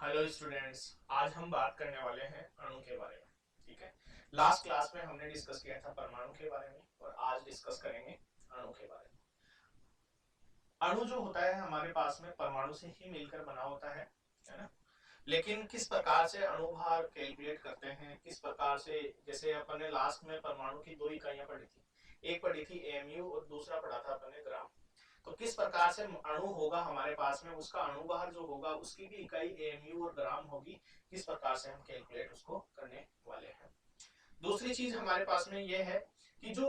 Hello students, आज हम बात करने वाले हैं अणु के बारे में। ठीक है। लास्ट क्लास में हमने डिस्कस किया था परमाणु के बारे में और आज डिस्कस करेंगे अणु के बारे में। अणु जो होता है हमारे पास में परमाणु से ही मिलकर बना होता है ना। लेकिन किस प्रकार से अणु भार कैलकुलेट करते हैं, किस प्रकार से, जैसे अपन ने लास्ट में परमाणु की दो इकाइयां पढ़ी थी, एक पढ़ी थी एमयू और दूसरा पढ़ा था अपन ने ग्राम। तो किस प्रकार से अणु होगा हमारे पास में, उसका अणुभार जो होगा उसकी भी इकाई एमयू और ग्राम होगी, किस प्रकार से हम कैलकुलेट उसको करने वाले हैं। दूसरी चीज हमारे पास में यह है कि जो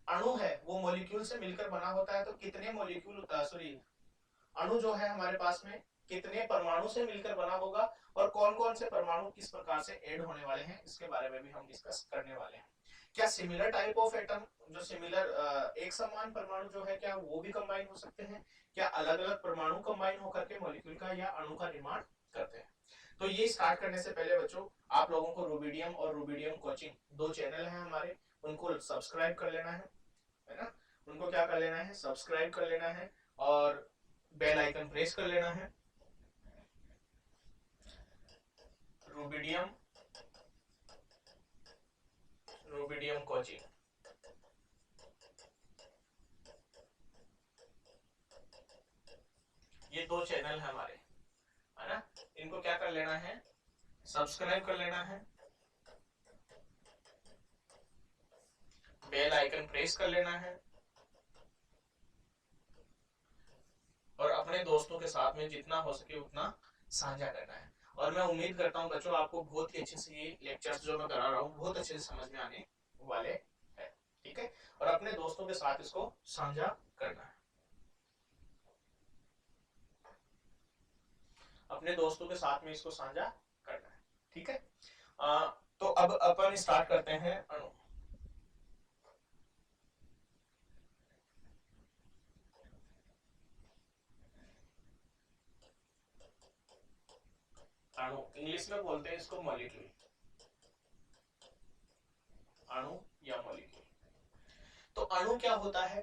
अणु है वो मॉलिक्यूल से मिलकर बना होता है, तो कितने मॉलिक्यूल सॉरी अणु जो है हमारे पास में कितने परमाणु से मिलकर बना होगा और कौन कौन से परमाणु किस प्रकार से ऐड होने वाले हैं, इसके बारे में भी हम डिस्कस करने वाले हैं। क्या सिमिलर टाइप ऑफ एटम, जो सिमिलर एक समान परमाणु जो है, क्या वो भी कंबाइन हो सकते हैं? क्या अलग अलग परमाणु कंबाइन होकर के मॉलिक्यूल का या अणु का निर्माण करते हैं? तो ये स्टार्ट करने से पहले बच्चों, आप लोगों को रूबिडियम और रूबिडियम कोचिंग दो चैनल हैं हमारे, उनको सब्सक्राइब कर लेना है ना। उनको क्या कर लेना है, सब्सक्राइब कर लेना है और बेल आइकन प्रेस कर लेना है। रूबिडियम रूबिडियम कोचिंग, ये दो चैनल है हमारे, है ना। इनको क्या कर लेना है, सब्सक्राइब कर लेना है, बेल आइकन प्रेस कर लेना है और अपने दोस्तों के साथ में जितना हो सके उतना साझा करना है। और मैं उम्मीद करता हूं बच्चों आपको बहुत ही अच्छे से ये लेक्चर्स जो मैं करा रहा हूँ बहुत अच्छे से समझ में आने वाले हैं। ठीक है। और अपने दोस्तों के साथ इसको साझा करना है, अपने दोस्तों के साथ में इसको साझा करना है। ठीक है। तो अब अपन स्टार्ट करते हैं अणु। अणु इंग्लिश में बोलते हैं इसको मॉलिक्यूल, अणु या मॉलिक्यूल। तो अणु क्या होता है,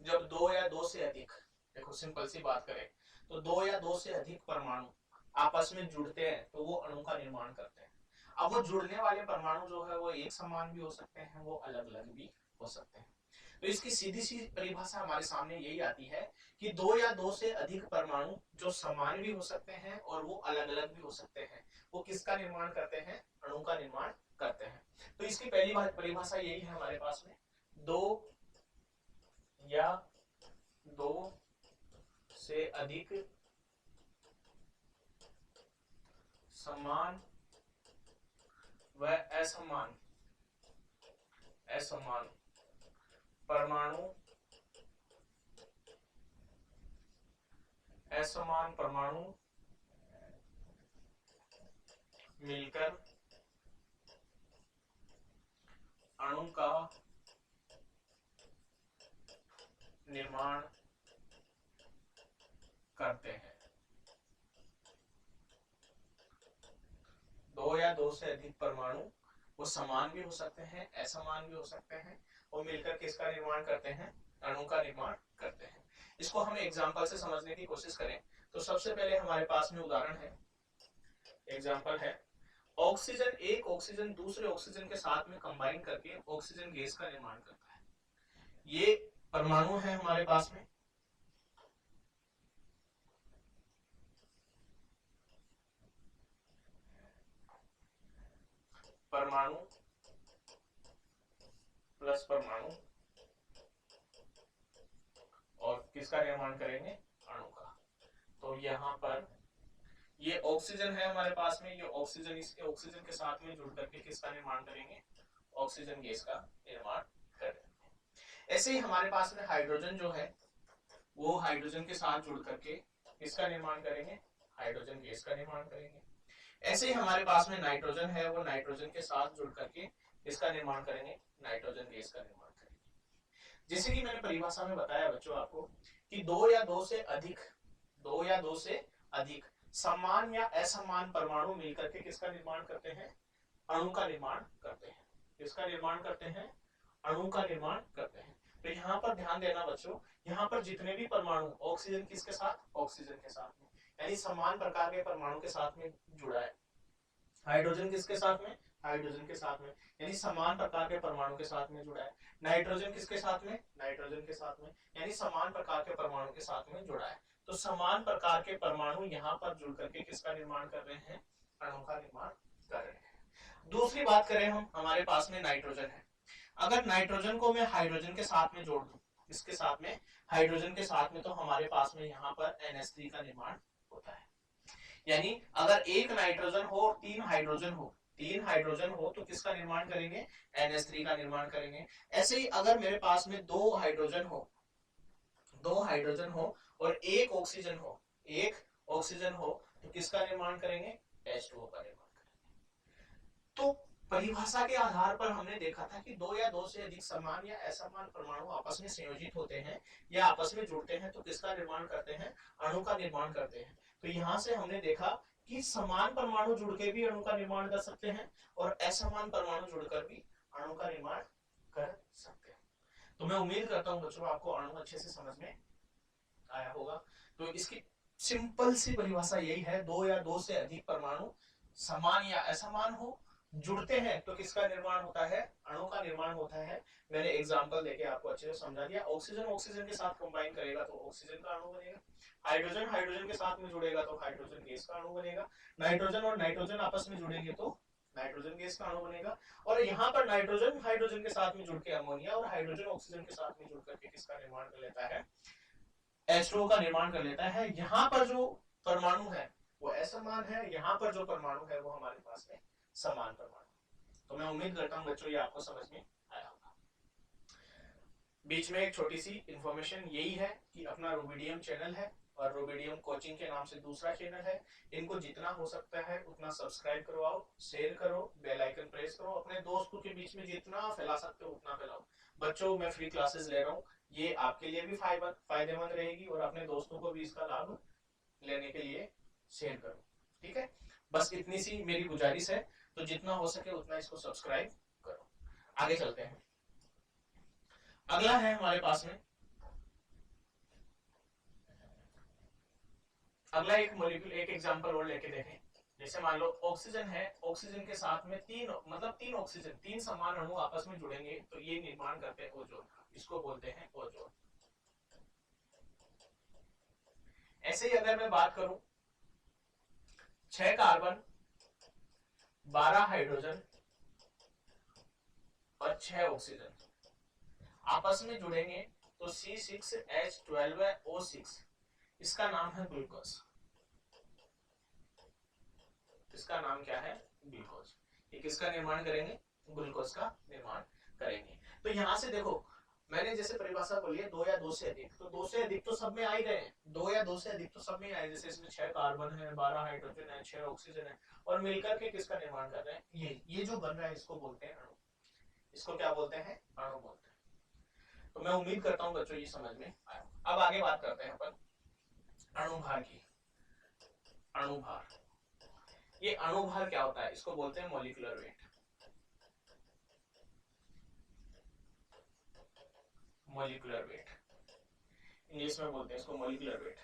जब दो या दो से अधिक, देखो सिंपल सी बात करें तो दो या दो से अधिक परमाणु आपस में जुड़ते हैं तो वो अणु का निर्माण करते हैं। अब वो जुड़ने वाले परमाणु जो है वो एक समान भी हो सकते हैं, वो अलग अलग भी हो सकते हैं। तो इसकी सीधी सी परिभाषा हमारे सामने यही आती है कि दो या दो से अधिक परमाणु जो समान भी हो सकते हैं और वो अलग अलग भी हो सकते हैं, वो किसका निर्माण करते हैं, अणु का निर्माण करते हैं। तो इसकी पहली परिभाषा यही है हमारे पास में, दो या दो से अधिक समान व असमान असमान परमाणु, असमान परमाणु मिलकर अणु का निर्माण करते हैं। दो या दो से अधिक परमाणु वो समान भी हो सकते हैं, असमान भी हो सकते हैं, और मिलकर किसका निर्माण करते हैं, अणु का निर्माण करते हैं। इसको हम एग्जांपल से समझने की कोशिश करें तो सबसे पहले हमारे पास में उदाहरण है, एग्जांपल है, ऑक्सीजन, एक ऑक्सीजन दूसरे ऑक्सीजन के साथ में कंबाइन करके ऑक्सीजन गैस का निर्माण करता है। ये परमाणु है हमारे पास में, परमाणु प्लस परमाणु, और किसका निर्माण करेंगे, अणु का। तो यहाँ पर ये ऑक्सीजन है हमारे पास में, ये ऑक्सीजन इसके ऑक्सीजन के साथ में जुड़ करके किसका निर्माण करेंगे, ऑक्सीजन गैस का निर्माण करेंगे। ऐसे ही हमारे पास में हाइड्रोजन जो है वो हाइड्रोजन के साथ जुड़ करके किसका निर्माण करेंगे, हाइड्रोजन गैस का निर्माण करेंगे। ऐसे ही हमारे पास में नाइट्रोजन है, वो नाइट्रोजन के साथ जुड़ करके किसका निर्माण करेंगे, नाइट्रोजन गैस का निर्माण करेंगे। जैसे कि मैंने परिभाषा में बताया बच्चों आपको कि दो या दो से अधिक, दो या दो से अधिक समान या असमान परमाणु मिलकर के किसका निर्माण करते हैं, अणु का निर्माण करते हैं। किसका निर्माण करते हैं, अणु का निर्माण करते हैं। तो यहाँ पर ध्यान देना बच्चों, यहाँ पर जितने भी परमाणु, ऑक्सीजन किसके साथ, ऑक्सीजन के साथ में, यानी समान प्रकार के परमाणु के साथ में जुड़ा है। हाइड्रोजन किसके साथ में, हाइड्रोजन के साथ में, यानी समान प्रकार के परमाणु के साथ में जुड़ा है। नाइट्रोजन किसके साथ में, नाइट्रोजन के साथ में, यानी समान प्रकार के परमाणु के साथ में जुड़ा है। तो समान प्रकार के परमाणु यहाँ पर जुड़ करके किसका निर्माण कर रहे हैं, अणु का निर्माण कर रहे हैं। दूसरी बात करें हम, हमारे पास में नाइट्रोजन है। अगर नाइट्रोजन को मैं हाइड्रोजन के साथ में जोड़ दूं, इसके साथ में, हाइड्रोजन के साथ में, तो हमारे पास में यहाँ पर NH3 का निर्माण होता है। यानी अगर एक नाइट्रोजन हो और तीन हाइड्रोजन हो, तीन हाइड्रोजन हो तो किसका निर्माण करेंगे, NH3 का निर्माण करेंगे। ऐसे ही अगर मेरे पास में दो हाइड्रोजन हो, दो हाइड्रोजन हो और एक ऑक्सीजन हो, एक ऑक्सीजन हो, तो किसका निर्माण करेंगे, H2O का निर्माण करेंगे। तो परिभाषा के आधार पर हमने देखा था कि दो या दो से अधिक समान या असमान परमाणु आपस में संयोजित होते हैं या आपस में जुड़ते हैं तो किसका निर्माण करते हैं, अणु का निर्माण करते हैं। तो यहाँ से हमने देखा कि समान परमाणु जुड़ के भी अणु का निर्माण कर सकते हैं और असमान परमाणु जुड़कर भी अणु का निर्माण कर सकते हैं। तो मैं उम्मीद करता हूँ बच्चों आपको अणु अच्छे से समझ में आया होगा। तो इसकी सिंपल सी परिभाषा यही है, दो या दो से अधिक परमाणु समान या असमान हो, जुड़ते हैं तो किसका निर्माण होता है, अणु का निर्माण होता है। मैंने एग्जांपल देके आपको अच्छे से समझा दिया। ऑक्सीजन ऑक्सीजन के साथ कंबाइन करेगा तो ऑक्सीजन का अणु बनेगा, हाइड्रोजन हाइड्रोजन के साथ में जुड़ेगा तो हाइड्रोजन गैस का अणु बनेगा, नाइट्रोजन और नाइट्रोजन आपस में जुड़ेंगे तो नाइट्रोजन गैस का अणु बनेगा। और यहाँ पर नाइट्रोजन हाइड्रोजन के साथ में जुड़ के अमोनिया और हाइड्रोजन ऑक्सीजन के साथ में जुड़ करके किसका निर्माण कर लेता है, H2O का निर्माण कर लेता है। यहाँ पर जो परमाणु है वो असमान है, यहाँ पर जो परमाणु है वो हमारे पास में समान परमाणु। तो मैं उम्मीद करता हूँ बच्चों ये आपको समझ में आया होगा। बीच में एक छोटी सी इंफॉर्मेशन यही है कि अपना रूबिडियम चैनल है और रूबिडियम कोचिंग के नाम से दूसरा चैनल है, इनको जितना हो सकता है उतना सब्सक्राइब करवाओ, शेयर करो, बेल आइकन प्रेस करो, अपने दोस्तों के बीच में जितना फैला सकते हो उतना फैलाओ। बच्चों मैं फ्री क्लासेस ले रहा हूँ, ये आपके लिए भी फायदेमंद रहेगी और अपने दोस्तों को भी इसका लाभ लेने के लिए शेयर करो, ठीक है। बस इतनी सी मेरी गुजारिश है, तो जितना हो सके उतना इसको सब्सक्राइब करो। आगे चलते हैं। अगला है हमारे पास में, अगला एक मॉलिक्यूल, एक एग्जांपल और लेके देखें। जैसे मान लो ऑक्सीजन है, ऑक्सीजन के साथ में तीन ऑक्सीजन, तीन समान अणु आपस में जुड़ेंगे तो ये निर्माण करते हैं ओजोन का, इसको बोलते हैं ओजोन। ऐसे ही अगर मैं बात करूं, 6 कार्बन, 12 हाइड्रोजन और 6 ऑक्सीजन आपस में जुड़ेंगे तो C6H12O6, इसका नाम है ग्लूकोज। इसका नाम क्या है, ग्लूकोज। ये किसका निर्माण करेंगे, ग्लूकोज का निर्माण करेंगे। तो यहां से देखो मैंने जैसे परिभाषा बोली है दो या दो से अधिक, तो दो से अधिक तो सब में आ ही गए, दो या दो से अधिक तो सब में आए। जैसे इसमें 6 कार्बन है, 12 हाइड्रोजन है, 6 ऑक्सीजन है और मिलकर के किसका निर्माण कर रहे हैं, ये जो बन रहा है इसको बोलते हैं अणु। इसको क्या बोलते हैं, अणु बोलते हैं। तो मैं उम्मीद करता हूँ बच्चों ये समझ में आया। अब आगे बात करते हैं अपन अणुभार की। अणुभार, ये अणुभार क्या होता है, इसको बोलते हैं molecular weight. Molecular weight English में बोलते हैं इसको मॉलिक्यूलर वेट।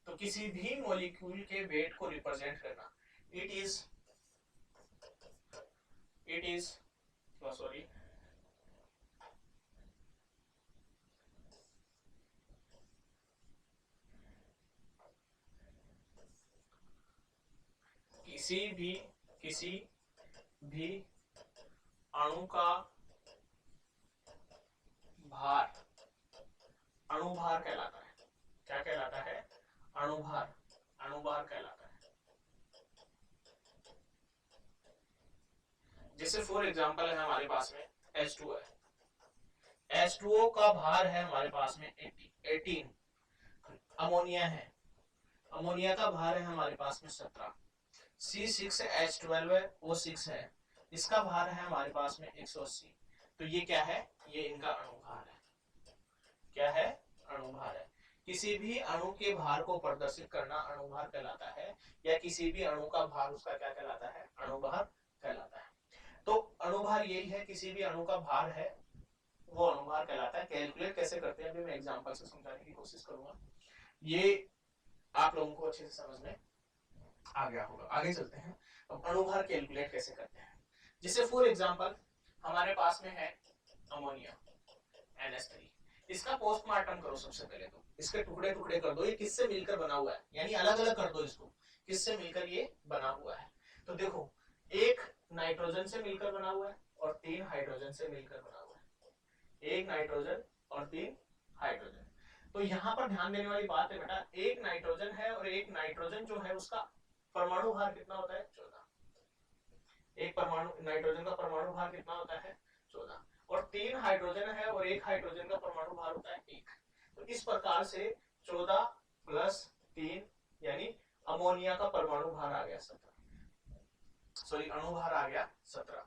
तो किसी भी मॉलिक्यूल के वेट को रिप्रेजेंट करना, इट इज सॉरी किसी भी अणु का भार अणुभार कहलाता है। क्या कहलाता है, अणुभार, अणुभार कहलाता है। जैसे फॉर एग्जांपल है हमारे पास में H2O है, H2O का भार है हमारे पास में 18। अमोनिया है, अमोनिया का भार है हमारे पास में 17। C6H12O6 है, इसका भार है हमारे पास में 180। तो ये क्या है, ये इनका अणुभार है। क्या है, अणुभार है। किसी भी अणु के भार को प्रदर्शित करना अणुभार कहलाता है, या किसी भी अणु का भार उसका क्या कहलाता है, अणुभार कहलाता है। तो अणुभार यही है, किसी भी अणु का भार है वो अणुभार कहलाता है। कैलकुलेट कैसे करते हैं अभी मैं एग्जांपल से समझाने की कोशिश करूंगा। ये आप लोगों को अच्छे से समझ में आ गया होगा। आगे चलते हैं, अब अणुभार कैलकुलेट कैसे करते हैं। जैसे फॉर एग्जांपल हमारे पास में है अमोनिया NH3, इसका पोस्टमार्टम करो। सबसे पहले तो इसके टुकड़े टुकड़े कर दो, ये किससे मिलकर बना हुआ है, यानी अलग अलग कर दो इसको, किससे मिलकर ये बना हुआ है। तो देखो, एक नाइट्रोजन से मिलकर बना हुआ है और 3 हाइड्रोजन से मिलकर बना हुआ है। एक नाइट्रोजन और 3 हाइड्रोजन। तो यहाँ पर ध्यान देने वाली बात है बेटा, एक नाइट्रोजन है और एक नाइट्रोजन जो है उसका परमाणु भार कितना होता है, 14। एक परमाणु नाइट्रोजन का परमाणु भार कितना होता है, 14। और 3 हाइड्रोजन है और एक हाइड्रोजन का परमाणु भार होता है 1। तो इस प्रकार से 14 प्लस 3 यानी अमोनिया का परमाणु भार आ गया 17, सॉरी अणुभार आ गया 17।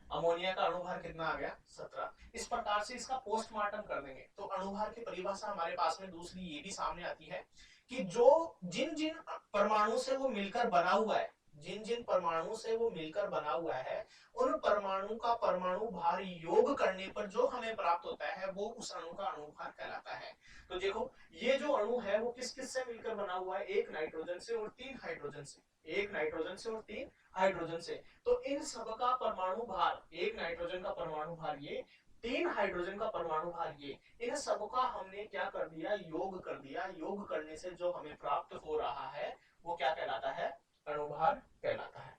अमोनिया का अणुभार कितना आ गया, 17। इस प्रकार से इसका पोस्टमार्टम कर देंगे तो अणुभार की परिभाषा हमारे पास में दूसरी ये भी सामने आती है कि जो जिन जिन परमाणु से वो मिलकर बना हुआ है, जिन जिन परमाणु से वो मिलकर बना हुआ है, उन परमाणु का परमाणु भार योग करने पर जो हमें प्राप्त होता है वो उस अणु का अणुभार कहलाता है। तो देखो, ये जो अणु है वो किस किस से मिलकर बना हुआ है, एक नाइट्रोजन से और 3 हाइड्रोजन से, एक नाइट्रोजन से और 3 हाइड्रोजन से। तो इन सबका परमाणु भार, एक नाइट्रोजन का परमाणु भार ये, 3 हाइड्रोजन का परमाणु भार ये, इन सबका हमने क्या कर दिया, योग कर दिया। योग करने से जो हमें प्राप्त हो रहा है वो क्या कहलाता है, अणुभार कहलाता है।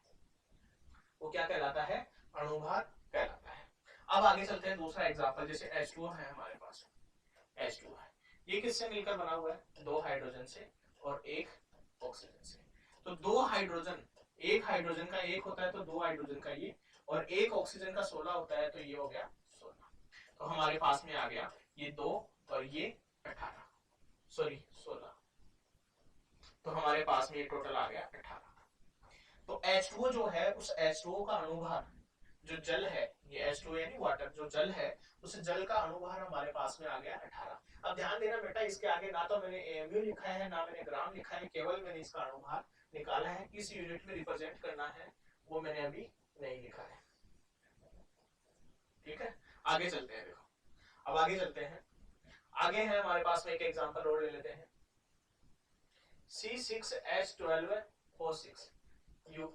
वो क्या कहलाता है, अणुभार कहलाता है। अब आगे चलते हैं दूसरा एग्जांपल, जैसे H2 है हमारे पास, H2 है, ये किससे मिलकर बना हुआ है, 2 हाइड्रोजन से और 1 ऑक्सीजन से। तो 2 हाइड्रोजन, एक हाइड्रोजन का 1 होता है तो 2 हाइड्रोजन का ये, और 1 ऑक्सीजन का 16 होता है तो ये हो गया 16। तो हमारे पास में आ गया ये 2 और ये 18, सॉरी 16। तो हमारे पास में ये टोटल आ गया 18। तो H2O जो है, उस H2O का अणुभार जो जल है, ये H2O यानी वाटर, जो जल है उस जल का अणुभार हमारे पास में आ गया 18। अब ध्यान देना बेटा, इसके आगे ना तो मैंने AMU लिखा है ना मैंने ग्राम लिखा है, केवल मैंने इसका अणुभार निकाला है। किस यूनिट में रिप्रेजेंट करना है वो मैंने अभी नहीं लिखा है, ठीक है। आगे चलते हैं, देखो अब आगे चलते हैं। आगे है हमारे पास में एक एग्जांपल और ले लेते हैं, C6H12O6।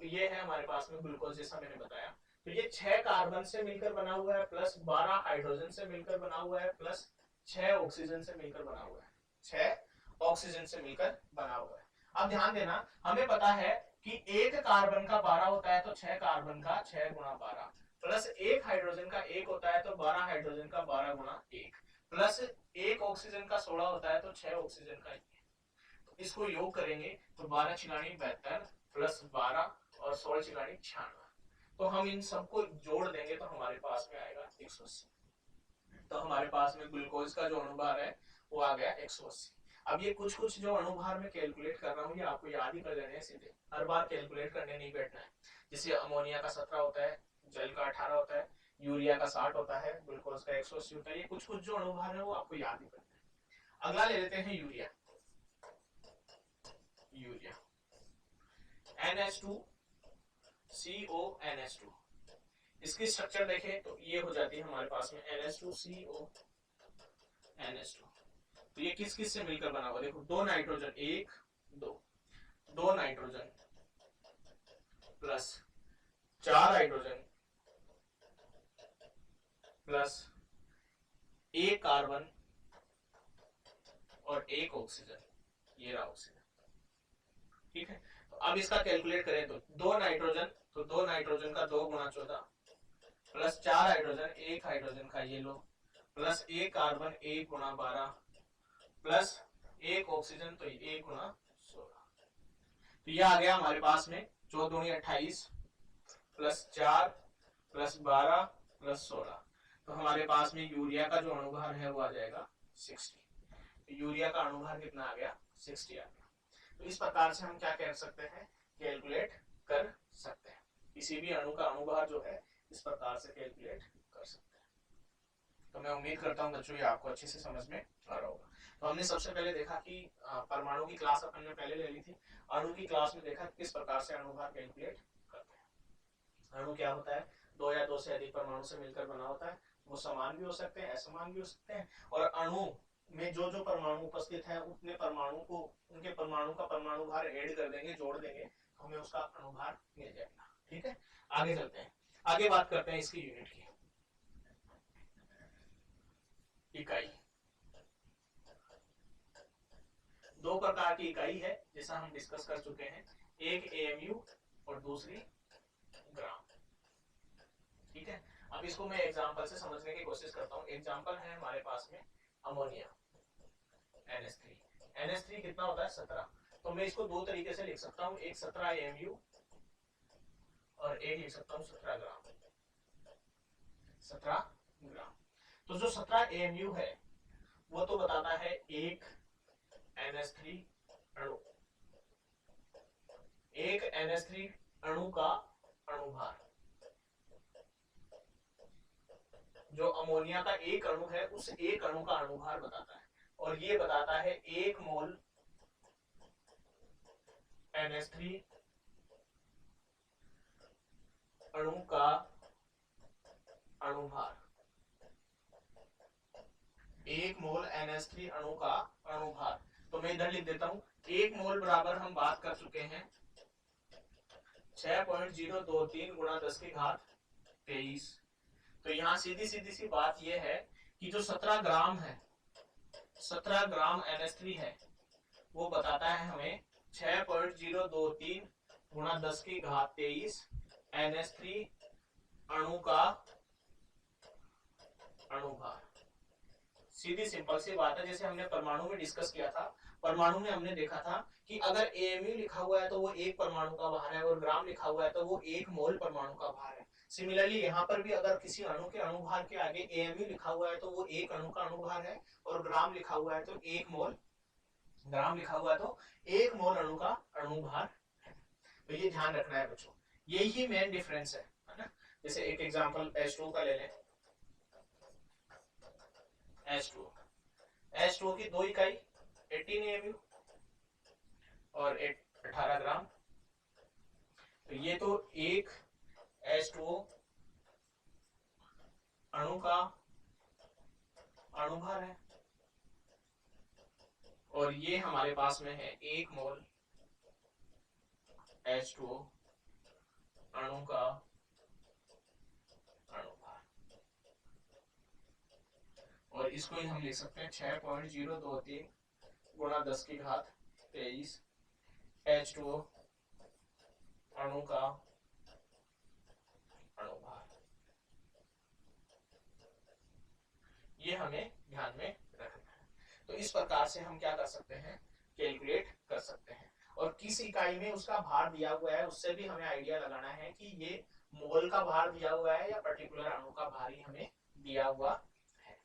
ये है हमारे पास में ग्लूकोज, जैसा मैंने बताया। तो ये 6 कार्बन से मिलकर बना हुआ है, प्लस 12 हाइड्रोजन से मिलकर बना हुआ है, प्लस 6 ऑक्सीजन से मिलकर बना हुआ है, 6 ऑक्सीजन से मिलकर बना हुआ है। अब ध्यान देना, हमें पता है कि एक कार्बन का 12 होता है तो 6 कार्बन का 6 गुणा 12, प्लस एक हाइड्रोजन का 1 होता है तो 12 हाइड्रोजन का 12 गुणा 1, प्लस एक ऑक्सीजन का 16 होता है तो 6 ऑक्सीजन का 1। तो इसको योग करेंगे तो 12 छिगानी 72 प्लस 12 और 16 छिगानी 96। तो हम इन सबको जोड़ देंगे तो हमारे पास में आएगा 180। तो हमारे पास में ग्लूकोज का जो अणुभार है वो आ गया 180। अब ये कुछ कुछ जो अणुभार में कैलकुलेट कर रहा हूँ ये आपको याद ही कर लेने हैं सीधे, हर बार कैलकुलेट करने नहीं बैठना है। जैसे अमोनिया का 17 होता है, जल का 18 होता है, यूरिया का 60 होता है, ग्लूकोज का 180 होता है। ये कुछ कुछ जो अणुभार है वो आपको याद ही करना है। अगला ले लेते हैं यूरिया। यूरिया NH2CONH2, इसकी स्ट्रक्चर देखें तो ये हो जाती है हमारे पास में NH2CONH2। तो ये किस किस से मिलकर बना हुआ, देखो 2 nitrogen, 1 2, 2 nitrogen plus 4 hydrogen plus 1 carbon और 1 ऑक्सीजन, ये रहा ऑक्सीजन, ठीक है। तो अब इसका कैलकुलेट करें तो 2 नाइट्रोजन, तो 2 नाइट्रोजन का 2 गुणा 14 प्लस 4 हाइड्रोजन, 1 हाइड्रोजन का ये लो, प्लस 1 कार्बन 1 गुणा 12 प्लस 1 ऑक्सीजन तो 1 गुणा 16। तो ये आ गया हमारे पास में 14 दूनी 28 प्लस 4 प्लस 12 प्लस 16। तो हमारे पास में यूरिया का जो अणुभार है वो आ जाएगा 60। तो यूरिया का अणुभार कितना आ गया, 60 आ गया। तो इस प्रकार से हम क्या कह सकते हैं, कैलकुलेट कर सकते हैं। किसी भी अणु का अणुभार जो है इस प्रकार से कैलकुलेट कर सकते हैं। तो मैं उम्मीद करता हूं बच्चों ये आपको अच्छे से समझ में आ रहा होगा। तो हमने सबसे पहले देखा कि परमाणु की क्लास अपन ने पहले ले ली थी, अणु की क्लास में देखा किस प्रकार से अणुभार कैलकुलेट करते हैं। अणु क्या होता है, 2 या 2 से अधिक परमाणु से मिलकर बना होता है। वो समान भी हो सकते हैं, असमान भी हो सकते हैं। और अणु में जो जो परमाणु उपस्थित है उतने परमाणु को, उनके परमाणु का परमाणु भार ऐड कर देंगे, जोड़ देंगे, तो हमें उसका अणुभार मिल जाएगा। ठीक है, आगे चलते हैं, आगे बात करते हैं इसकी यूनिट की। इकाई, दो प्रकार की इकाई है जैसा हम डिस्कस कर चुके हैं, एक एएमयू और दूसरी ग्राम। ठीक है, अब इसको मैं एग्जांपल से समझने की कोशिश करता हूं। एग्जांपल है हमारे पास में अमोनिया NH3। NH3 कितना होता है 17, तो मैं इसको दो तरीके से लिख सकता हूं, एक 17 AMU और एक लिख सकता हूं 17 ग्राम। 17 ग्राम, तो जो 17 AMU है वो तो बताता है एक NH3 अणु, एक NH3 अणु का अणुभार। जो अमोनिया का एक अणु है उस एक अणु का अणुभार बताता है, और ये बताता है 1 मोल NH3 अणु का अणुभार। 1 मोल NH3 अणु का अणुभार, तो मैं इधर लिख देता हूं, 1 मोल बराबर हम बात कर चुके हैं 6.023 गुणा 10 की घात 23। तो यहाँ सीधी सीधी सी बात यह है कि जो 17 ग्राम है, 17 ग्राम NH3 है, वो बताता है हमें 6.023 गुणा 10 की घात 23 NH3 अणु का अणुभार। सीधी सिंपल सी बात है, जैसे हमने परमाणु में डिस्कस किया था। परमाणु में हमने देखा था कि अगर AMU लिखा हुआ है तो वो एक परमाणु का भार है, और ग्राम लिखा हुआ है तो वो 1 मोल परमाणु का भार है। सिमिलरली यहाँ पर भी अगर किसी अणु के अणुभार के आगे AMU लिखा हुआ है तो वो एक अणु का अणुभार है, और ग्राम लिखा हुआ है तो 1 मोल, ग्राम लिखा हुआ है तो 1 मोल अणु का अणुभार है। तो ये ध्यान रखना है बच्चों, यही मेन डिफरेंस है ना। जैसे एक एग्जांपल H2 का ले लें, H2 की दो इकाई 18 AMU और 18 ग्राम, तो ये तो एक H2O अणु का अणुभार है, और ये हमारे पास में है 1 मोल H2O अणु का अणुभार, और इसको ही हम लिख सकते हैं 6.023 गुणा 10 की घात 23 H2O अणु का अणुभार। ये हमें ध्यान में रखना है। तो इस प्रकार से हम क्या कर सकते हैं, कैलकुलेट कर सकते हैं, और किस इकाई में उसका भार दिया हुआ है उससे भी हमें आइडिया लगाना है कि ये मोल का भार दिया हुआ है या पर्टिकुलर अणु का भार ही हमें दिया हुआ है।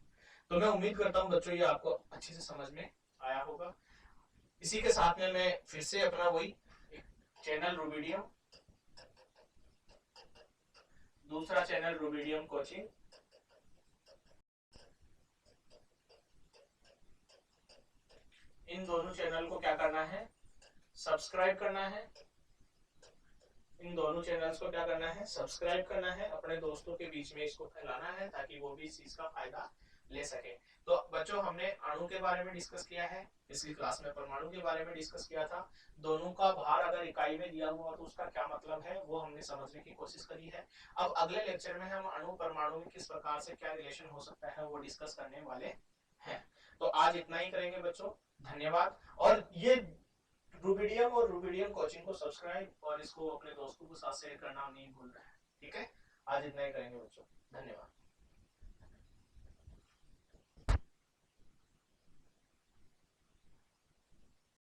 तो मैं उम्मीद करता हूं बच्चों ये आपको अच्छे से समझ में आया होगा। इसी के साथ में मैं फिर से अपना वही चैनल रूबिडियम, दूसरा चैनल रूबिडियम कोचिंग, इन दोनों चैनल को क्या करना है, सब्सक्राइब करना है। इन दोनों चैनल्स को क्या करना है, सब्सक्राइब करना है, अपने दोस्तों के बीच में इसको फैलाना है ताकि वो भी इस चीज का फायदा ले सके। तो बच्चों हमने अणु के बारे में डिस्कस किया है, पिछली क्लास में परमाणु के बारे में डिस्कस किया था। दोनों का भार अगर इकाई में दिया हुआ तो उसका क्या मतलब है वो हमने समझने की कोशिश करी है। अब अगले लेक्चर में हम अणु परमाणु में किस प्रकार से क्या रिलेशन हो सकता है वो डिस्कस करने वाले हैं। तो आज इतना ही करेंगे बच्चों, धन्यवाद। और ये रूबिडियम और रूबिडियम कोचिंग को सब्सक्राइब और इसको अपने दोस्तों के साथ शेयर करना नहीं भूल रहे हैं। ठीक है, आज इतना ही करेंगे बच्चों, धन्यवाद।